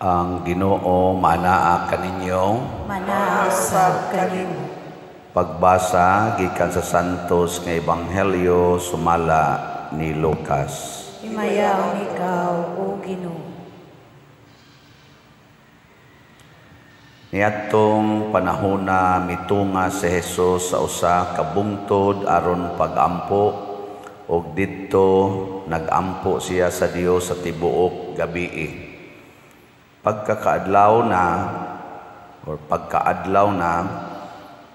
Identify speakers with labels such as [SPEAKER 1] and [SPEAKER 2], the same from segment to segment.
[SPEAKER 1] Ang Ginoo manaa kaninyo.
[SPEAKER 2] Manaa usab kanimo.
[SPEAKER 1] Pagbasa gikan sa Santos nga Ebanghelyo sumala ni Lucas.
[SPEAKER 2] Himayaw ikaw, O Ginoo.
[SPEAKER 1] Niadtong panahona mitunga si Jesus sa usa ka bungtod aron pagampo, ug didto nagampo siya sa Dios sa tibuok gabii. Pagkakaadlaw na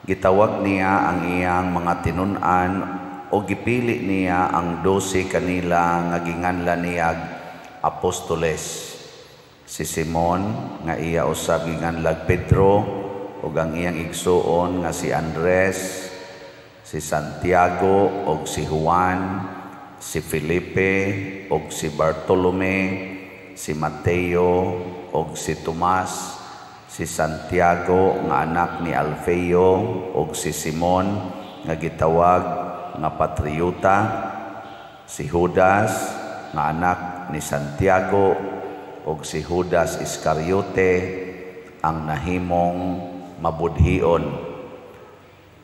[SPEAKER 1] gitawag niya ang iyang mga tinun-an o gipili niya ang 12 kanila nga ginganlan niya apostoles. Si Simon nga iya usab ginganlag Pedro ug ang iyang igsuon nga si Andres, si Santiago ug si Juan, si Felipe ug si Bartolome, si Mateo ug si Tomas, si Santiago nga anak ni Alfeo ug si Simon nga gitawag nga Patriota, si Judas nga anak ni Santiago ug si Judas Iscariote ang nahimong mabudhion.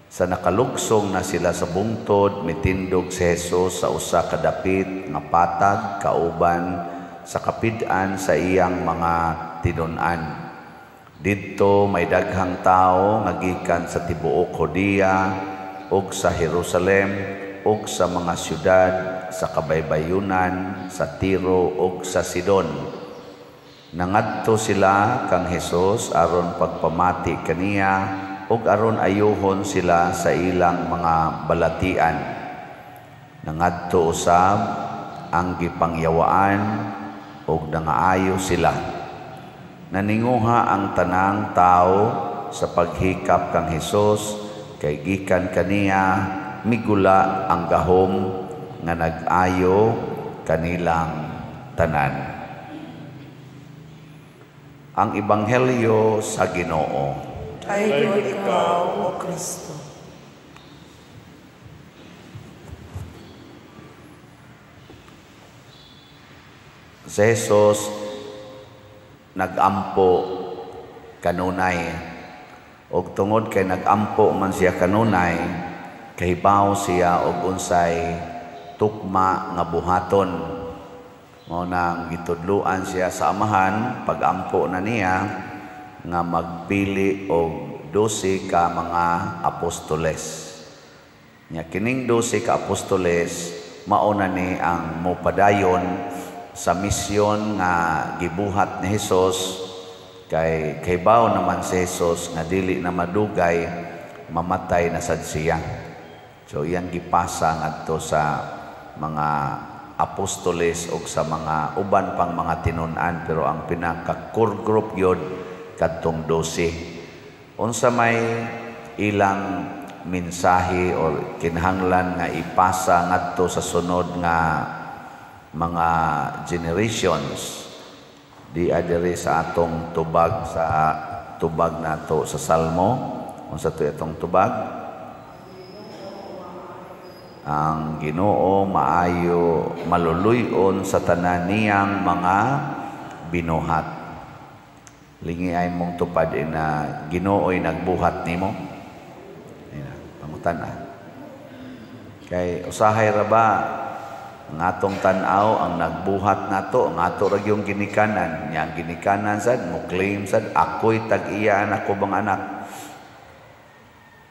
[SPEAKER 1] Sa nakalugsong na sila sa bungtod, mitindog si Jesus sa usa ka dapit nga patag kauban sa kapid-an sa iyang mga tinun-an. Didto may daghang tao nga gikan sa tibuok Judea ug sa Jerusalem ug sa mga syudad sa kabaybayunan sa Tiro ug sa Sidon. Nangadto sila kang Jesus aron pagpamati kaniya ug aron ayuhon sila sa ilang mga balatian. Nangadto usab ang gipangyawaan ug nangaayo sila. Naninguha ang tanang tao sa paghikap kang Jesus kay gikan kaniya migula ang gahom nga nag-ayo kanilang tanan. Ang Ebanghelyo sa Ginoo.
[SPEAKER 2] Hayod ikaw, O Kristo.
[SPEAKER 1] Si Jesus nagampo kanunay ug tungod kay nagampo man siya kanunay kahibaw siya og unsay tukma nga buhaton. Mao nang gitudluan siya sa amahan pagampo na niya nga magpili og 12 ka mga apostoles. Nya kining 12 ka apostoles mao na ni ang mopadayon sa misyon nga gibuhat ni Jesus kay kaybaw naman si Jesus nga dili na madugay mamatay na sad siya. So iyang gipasa ngadto sa mga apostoles ug sa mga uban pang mga tinun-an, pero ang pinaka core group yun kadtong 12. Unsa may ilang mensahe o kinahanglan nga ipasa ngadto sa sunod nga mga generations di adiri sa atong tubag nato sa Salmo. Unsa to itong tubag? Ang Ginoo maayo maluluyon sa tanan niyang mga binuhat. Lingi ay mong tupad na Ginoo'y nagbuhat nimo. Pangutan kay usahay ra ba ang atong tan-aw ang nagbuhat nato, ang ato ra yung ginikanan. Yang ginikanan sad mo claim sad ako'y tag-iya ako bang anak.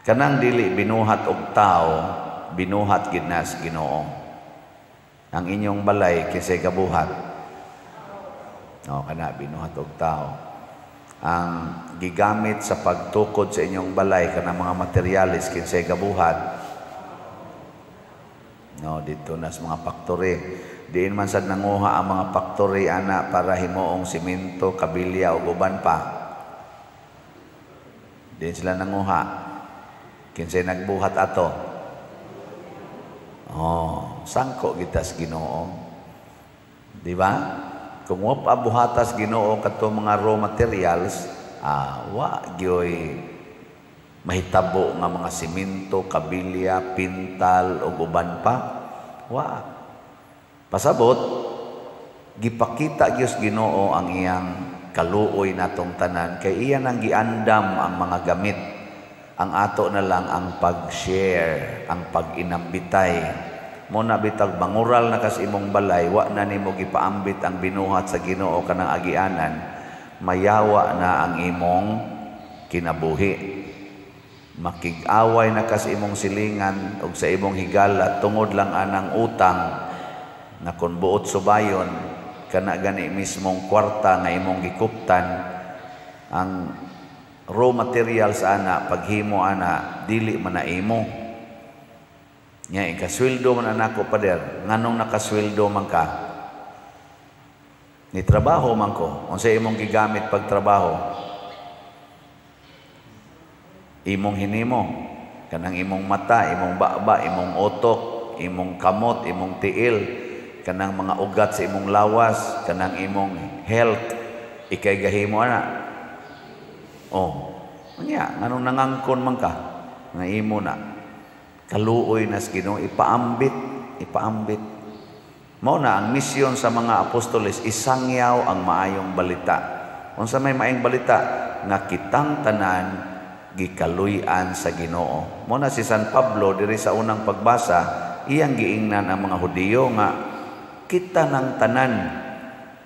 [SPEAKER 1] Kanang dili binuhat og tao, binuhat gid na sa Ginoo. Ang inyong balay kinsay kabuhat? No, kana binuhat og tao. Ang gigamit sa pagtukod sa inyong balay kanang mga materialis kinsay kabuhat? No, dito na sa mga factory. Diin man sad nanguha ang mga factory ana para himuong simento, kabilya ug uban pa. Diin sila nanguha. Kinsay nagbuhat ato? Oh, sangko kita sa Ginoo. Di ba? Kung wa pa buhatas Ginoo kadto mga raw materials, wa gyoy mahitabo nga mga simento, kabilya, pintal ug uban pa. Wa. Pasabot gipakita gyud Ginoo ang iyang kaluoy natong tanan kay iyan ang giandam ang mga gamit. Ang ato na lang ang pag-share, ang pag-inambitay. Muna bitag mangural na kas imong balay, wa na nimo gipaambit ang binuhat sa Ginoo kanang agianan, mayawa na ang imong kinabuhi. Makig-away na kas imong silingan ug sa imong higala tungod lang anang utang na kun buot subayon kana gani mismong kwarta nga imong gikuptan, ang raw materials ana paghimo ana dili man na imo. Nya ikasweldo man anako pader, nganong nakasweldo man ka? Ni trabaho man ko. Unsa imong gigamit pagtrabaho? Imong hinimo, kanang imong mata, imong baba, imong otok, imong kamot, imong tiil, kanang mga ugat sa imong lawas, kanang imong health, ikay gahimo ana. Oh, nya nganong nangangkon man ka nga imo na kaluoy na sa Ginoo, ipaambit. Mao na ang misyon sa mga apostoles, isangyaw ang maayong balita. Unsa may maayong balita nga kitang tanan gikaluy-an sa Ginoo. Mao na si San Pablo diri sa unang pagbasa, iyang giingnan ang mga Hudiyo nga kita ng tanan,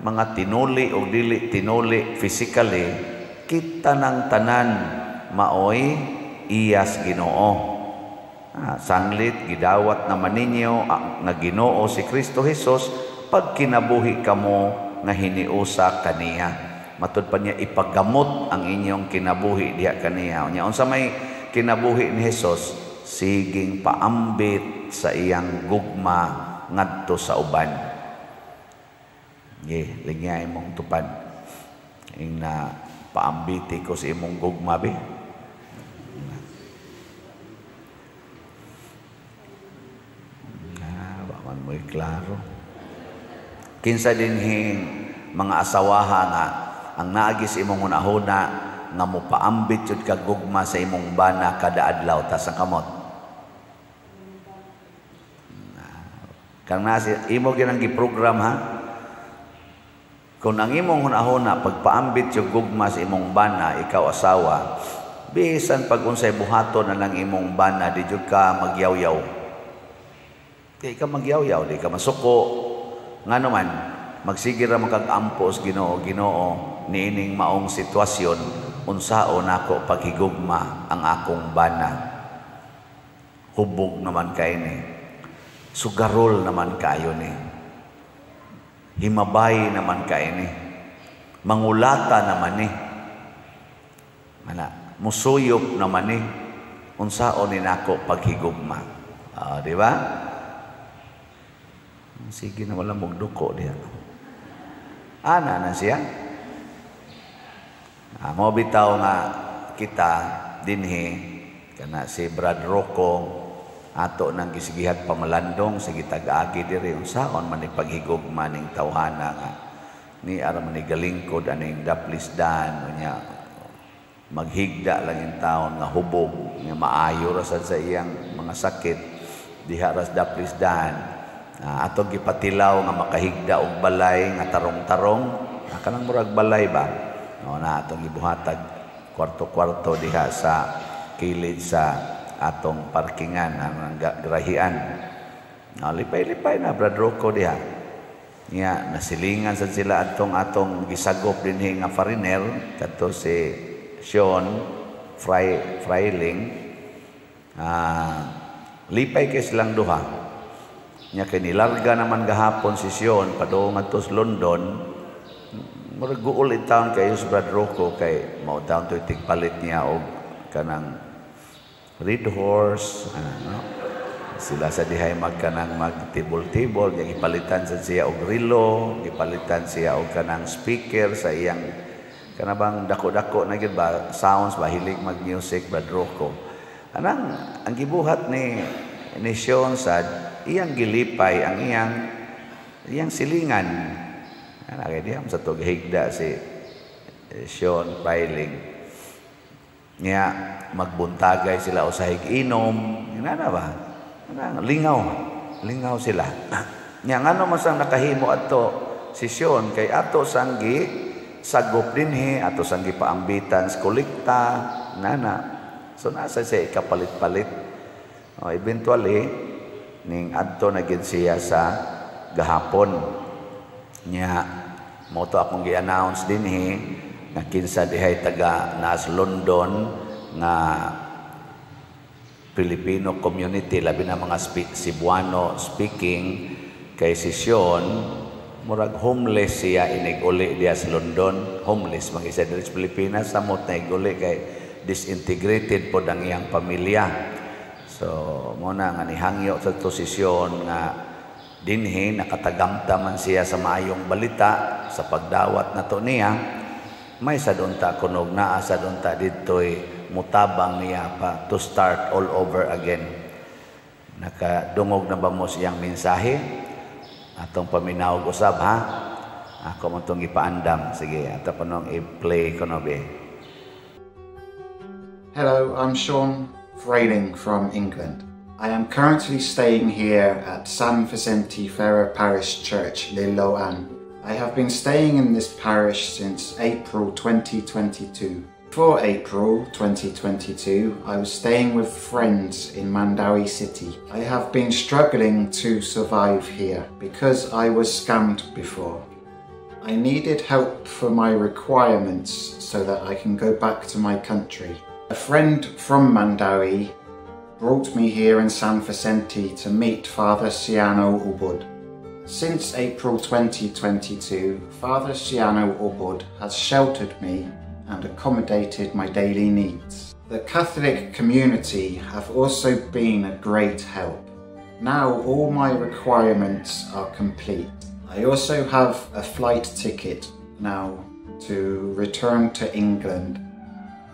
[SPEAKER 1] mga tinuli o dili tinuli physically, kita ng tanan maoy iyas Ginoo. Sanglit gidawat naman ninyo nga Ginoo si Kristo Jesus pag kinabuhi kamo nga hiniusa kaniya. Matud pa niya ipagamot ang inyong kinabuhi diha kaniya. Unya unsa may kinabuhi ni Jesus, siging paambit sa iyang gugma ngadto sa uban. Lingay mong tupad. Ing na paambiti ko sa imong gugma be. Baman mo'y klaro. Kinsa dinhing mga asawaha nga ang naagis imong unahuna nga mopaambit jud kag gugma sa imong bana kada adlaw tas ang kamot. Kang nasi imo ginang giprogram ha. Kung ang imong hunahuna pagpaambit yung gugma sa imong bana, ikaw asawa, bisan pag unsay buhaton na lang imong bana, di jud ka magyaw-yaw. Di ka magyaw-yaw, di ka masuko. Nga naman, magsigir ra makag-ampo sa Ginoo, niining maong sitwasyon, unsaon nako paghigugma ang akong bana. Hubog naman kay ni. Sugarol naman kayo ni. Himabay naman ka ini. Mangulata naman ni. Musuyop naman ni. Unsaon ni nako paghigugma. Di ba? Sige na wala mong duko diha. Ana na siya. Mo bitaw nga kita dinhi kana si Brad Rocco ato nang gisigihat pamalandong sa gitag-agi diri unsaon man ni paghigugma ning tawhana nga ni ara man ni galingkod aning daplisdan nya maghigda lang in taon nga hubog nga maayo ra sad sa iyang mga sakit diha ras daplisdan atong gipatilaw nga makahigda og balay nga tarong-tarong kanang murag balay ba na atong gibuhatag kwarto-kwarto diha sa kilid sa atong parkingan ang grahian. Lipay-lipay na Brad Rocco diha. Nya nasilingan sad sila atong gisagop dinhi nga foreigner kadto si Sean Freiling. Lipay kay silang duha. Nya kay nilarga naman gahapon si Sean padung adto sa London. Murag guol in town kayo si Brad Rocco kay mao taon to tigpalit niya og kanang Red Horse, no? Sila sa dihay magkanang magtibol-tibol, yung ipalitan sa siya og rilo, ipalitan siya og kanang speaker sa iyang kanabang dako-dako na gid ba sounds ba hilig mag-music Brad Rocco. Anang ang gibuhat ni Sean sad iyang gilipay ang iyang silingan. Ana kay diha sa tug higda si Sean Freiling. Nya magbuntagay sila usahig inom inana ba lingaw sila nya ngano man sang nakahimo adto si Sean kay ato sanggi sagop dinhi ato sang gipaambitan sa kolekta nana. So nasa siya ikapalit-palit. Eventually ning adto na gid siya sa gahapon nya mo to akong gi-announce dinhi nga kinsa dihay taga nas London nga Filipino community labi na mga Cebuano speaking kay sisyon murag homeless siya iniguli diya sa London, homeless mag-isa diri sa Pilipinas, samot na iguli kay disintegrated po ang iyang pamilya. So muna nga nihangyo sa tosisyon nga dinhi nakatagamta man siya sa maayong balita sa pagdawat na to niya, may sadunta kunog naa sadunta ditoy mutabang niya pa to start all over again. Nakadungog na ba mo siyang mensahe? Atong paminawag usab ha. Ako mo itong ipaandam. Sige, ato pa nung i-play ko no be.
[SPEAKER 3] Hello, I'm Sean Frayling from England. I am currently staying here at San Vicente Ferrer Parish Church, Lilloan. I have been staying in this parish since April 2022. Before April 2022, I was staying with friends in Mandawi City. I have been struggling to survive here because I was scammed before. I needed help for my requirements so that I can go back to my country. A friend from Mandawi brought me here in San Vicente to meet Father Siano Ubud. Since April 2022, Father Siano Ubud has sheltered me and accommodated my daily needs. The Catholic community have also been a great help. Now all my requirements are complete. I also have a flight ticket now to return to England.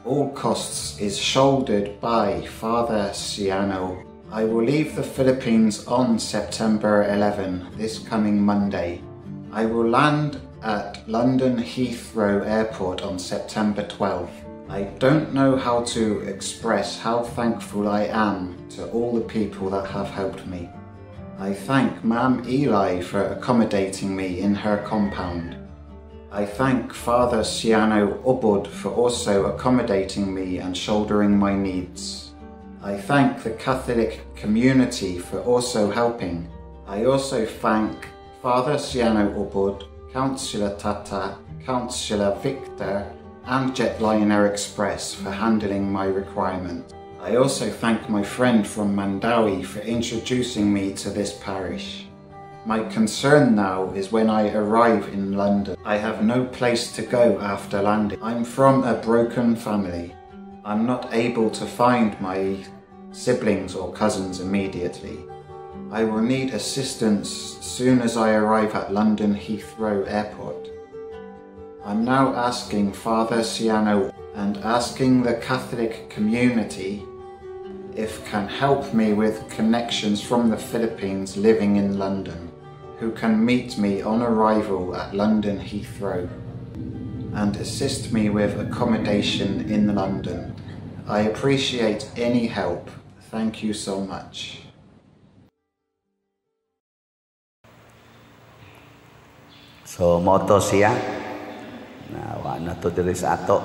[SPEAKER 3] All costs is shouldered by Father Siano. I will leave the Philippines on September 11, this coming Monday. I will land at London Heathrow Airport on September 12. I don't know how to express how thankful I am to all the people that have helped me. I thank Ma'am Eli for accommodating me in her compound. I thank Father Siano Ubud for also accommodating me and shouldering my needs. I thank the Catholic community for also helping. I also thank Father Siano Ubud, Councillor Tata, Councillor Victor and Jetliner Express for handling my requirement. I also thank my friend from Mandawi for introducing me to this parish. My concern now is when I arrive in London. I have no place to go after landing. I'm from a broken family. I'm not able to find my siblings or cousins immediately. I will need assistance soon as I arrive at London Heathrow Airport. I'm now asking Father Siano and asking the Catholic community if can help me with connections from the Philippines living in London, who can meet me on arrival at London Heathrow and assist me with accommodation in London. I appreciate any help. Thank you so much.
[SPEAKER 1] So moto siya na wa na to diri sa ato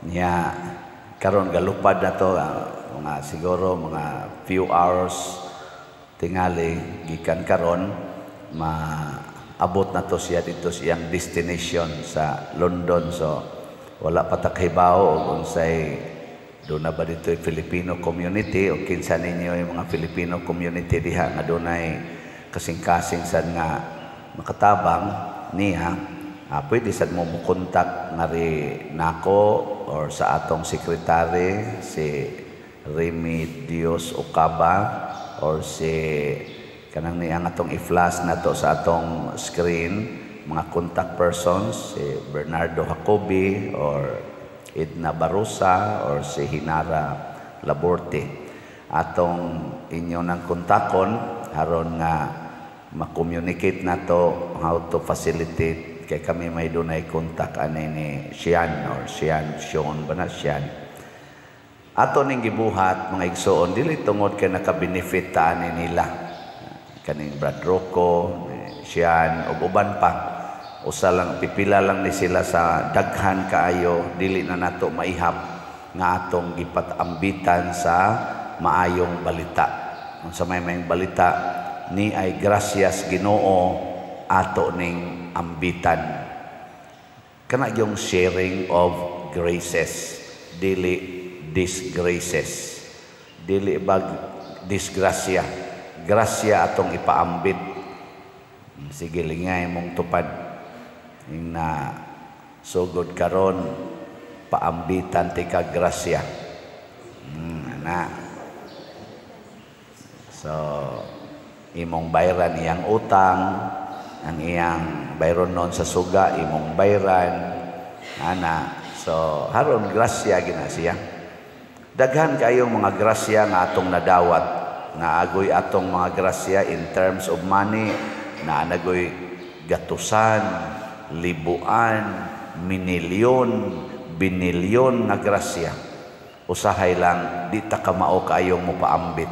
[SPEAKER 1] niya karon galupad na to mga siguro mga few hours tingali gikan karon maabot na to siya dito siyang destination sa London. So wala pa ta kahibaw og unsay do na ba dito yung Filipino community o kinsa ninyo yung mga Filipino community diha nga dunay kasing-kasing sad nga makatabang niya, pwede sad mo mukontak nga ri nako or sa atong sekretary si Remedios Ocaba or si kanang niyang atong i-flash na to sa atong screen mga contact persons si Bernardo Jacobi or Edna Barosa or si Hinara Laborte. Atong inyo nang kontakon aron nga ma-communicate na to how to facilitate kay kami may dunay contact ani ni Sian or Sean ba na Sian. Ato ning gibuhat mga igsoon dili tungod kay naka-benefit ta ani nila kaning Brad Rocco, Sian ug uban pa usa lang pipila lang ni sila sa daghan kaayo, dili na nato maihap nga atong gipatambitan sa maayong balita. Unsa may balita ni ay gracias Ginoo ato ning ambitan. Kana yung sharing of graces, dili disgraces. Dili bag disgrasya. Grasya atong ipaambit. Sige lingay mong tupad. Yung na sugod karon paambitan ti ka grasya. Ana. So imong bayran iyang utang, ang iyang bayron non sa suga imong bayran. Ana. So haron grasya gina siya. Daghan kayong mga grasya nga atong nadawat, nga agoy atong mga grasya in terms of money, na nagoy gatusan, libuan, minilyon, binilyon nga grasya. Usahay lang di ta kamao kaayong mo paambit.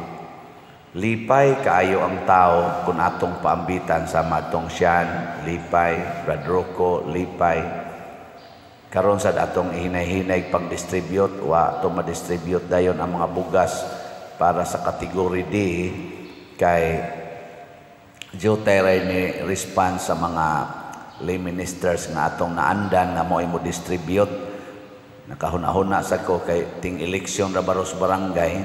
[SPEAKER 1] Lipay kaayo ang tao kung atong paambitan sa matong Sian, lipay, Radroco, lipay. Karon sad atong ihinay-hinay pag-distribute wa atong ma-distribute dayon ang mga bugas para sa category D kay Jotay ni response sa mga lay ministers nga atong naandan nga mo imo distribute. Nakahuna-huna sa ko kay ting eleksyon ra baros barangay,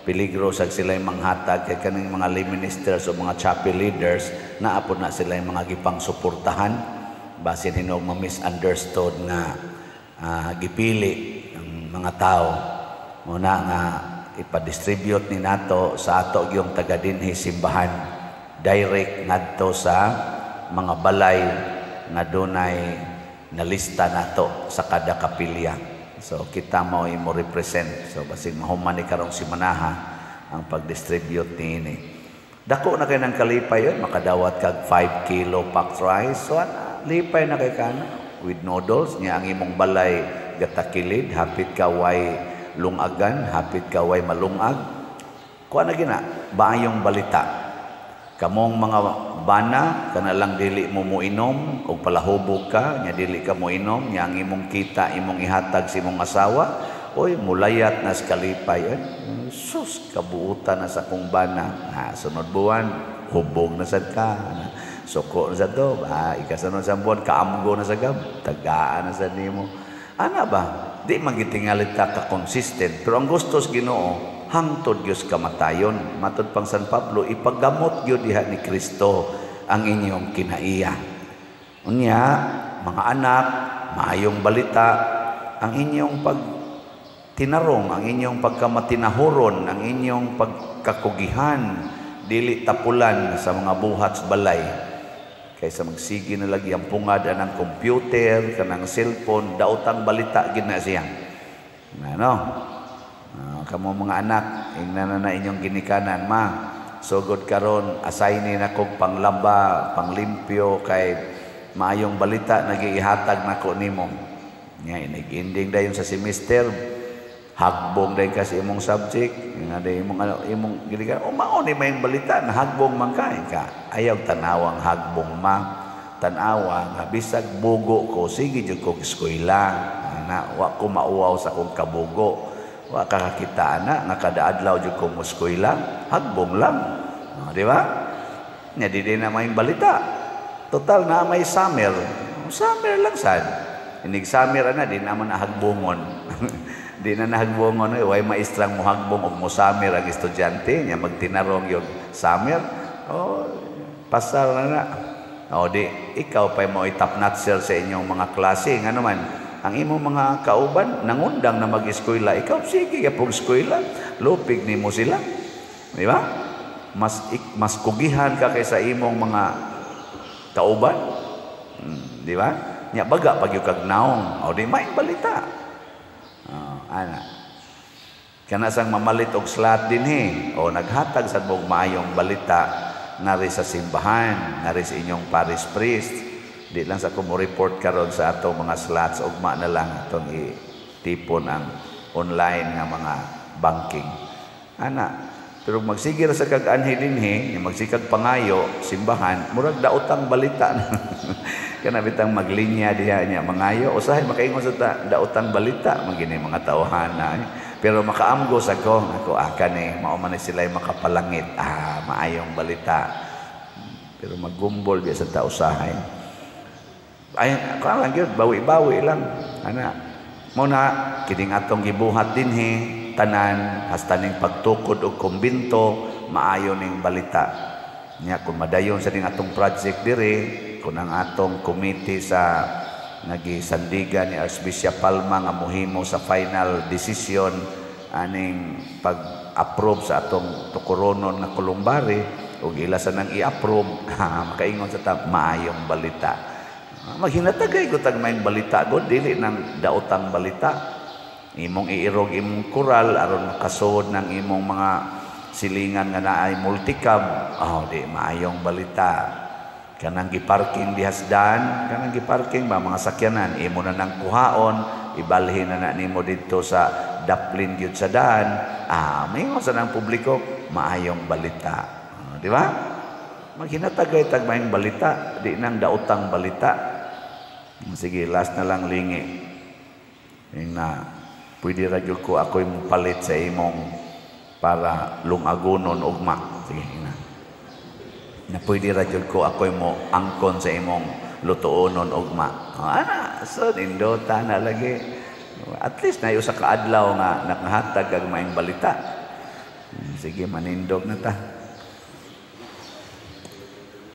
[SPEAKER 1] peligro sa sila manghatag kay kaning mga lay ministers o mga chapel leaders na apod na sila mga gipang suportahan basin hinog ma-misunderstood nga gipili ang mga tao muna nga ipa-distribute ni nato sa ato yung taga dinhi simbahan direct ngadto sa mga balay nga dunay nalista nato sa kada kapilya. So kita mo imo represent. So basin mahuman ni karong simanaha ang pag-distribute niini. Dako na kay nang kalipay yon, makadawat kag 5 kilo packed rice. So lipay na kay kana with noodles nya ang imong balay gatakilid, hapit ka way lungagan, hapit ka way malungag. Kuha na gina, baayong balita. Kamong mga bana, kana lang dili mo muinom, o palahubog ka, nya dili ka muinom, nya ang imong kita, imong ihatag sa imong asawa, oy, mulayat na sa kalipay. Sus, kabuutan na sa kong bana. Sunod buwan, hubog na sad ka. Suko na sa to, ikasunod sa buwan, kaamgo na sa gab, tagaan na sa nimo. Ana ba? Di magitingalit ka consistent. Pero ang gusto sa Ginoo, hangtod Diyos kamatayon. Matod pang San Pablo, ipagamot Diyos diha ni Kristo ang inyong kinaiya. Unya, mga anak, maayong balita, ang inyong pagtinarong, ang inyong pagkamatinahuron, ang inyong pagkakugihan, dili tapulan sa mga buhat sa balay. Kaysa magsigi na lagi ang pungad ng computer, kanang cellphone, daotang balita gina siya. Ano? Kamo mga anak, ingnan na inyong ginikanan, ma. Sugod karon, assignin akong panglaba, panglimpyo, kay maayong balita, nagiihatag na ko nimo. Nga, nag-ending dayon sa semester, hagbong dayon ka sa imong subject, nga dayon imong ginikanan, mao ni may balita, na hagbong man ka. Ayaw tanawang hagbong ma, tanawa, nga bisag bugo ko, sige dyan ko eskwela, na wa ko mauwaw sa kong kabugo. Wa kakakita na nga kada adlaw jud ko muskwela, hagbong lang. Di ba? Nya di na may balita. Total na may summer. Summer lang sad. Inig summer na di naman nahagbongon. Di na nahagbongon way maestrang mo hagbong og mo summer ang estudyante nya magtinarong yung summer. Pasal na. Di ikaw pa mo itap notcher sa inyong mga klase nga naman. Ang imong mga kauban nangundang na mag-eskwela, ikaw sige yapong eskwela, lupig nimo sila. Di ba? Mas kugihan ka kaysa imong mga kauban. Di ba? Nya baga pag yung kagnaong, di may balita. Ana. Kana sang mamalit og slat dinhi, naghatag sa mong maayong balita nari sa simbahan, nari sa inyong parish priest. Di lang sa ko report karon sa ato mga slots, ugma na lang itong itipon ang online nga mga banking. Ana, pero magsigir sa kag-anhi dinhi, magsikag pangayo, simbahan, murag daotang balita. Kana bitang maglinya diha nya mangayo usahay makaingon sa daotang balita magini mga tawhana. Pero makaamgo sa ko ako kani mao man sila makapalangit. Maayong balita. Pero maggumbol biya sa usahay. Ay lang gyud bawi-bawi lang ana. Mo na kining atong gibuhat dinhi tanan hasta ning pagtukod og kumbinto maayo ning balita. Nya kung madayon sa ning atong project diri kung ang atong committee sa nagisandigan ni Archbishop Palma nga mohimo sa final decision aning pag-approve sa atong tukuronon nga kulumbari ug ila sa nang i-approve makaingon sa maayong balita. Maghinatagay ko tag maayong balita god dili nang daotang balita. Imong iirog imong koral aron makasud ng imong mga silingan nga naay multicab. Di maayong balita. Kanang giparking dihasdan, kanang giparking ba mga sakyanan, imo na nang kuhaon, ibalhin na nimo dito sa daplin gyud sa daan. Mayingon sa nang publiko, maayong balita. Di ba? Maghinatagay tag maayong balita, di nang daotang balita. Sige, last na lang lingi. Yung na, pwede ra gyud ko ako'y palit sa imong para lungagonon ugma. Sige, na pwede ra jud ko ako'y mo angkon sa imong lutuonon ugma. So nindota na lagi. At least na usa ka adlaw nga nakahatag og maayong balita. Sige manindog na ta.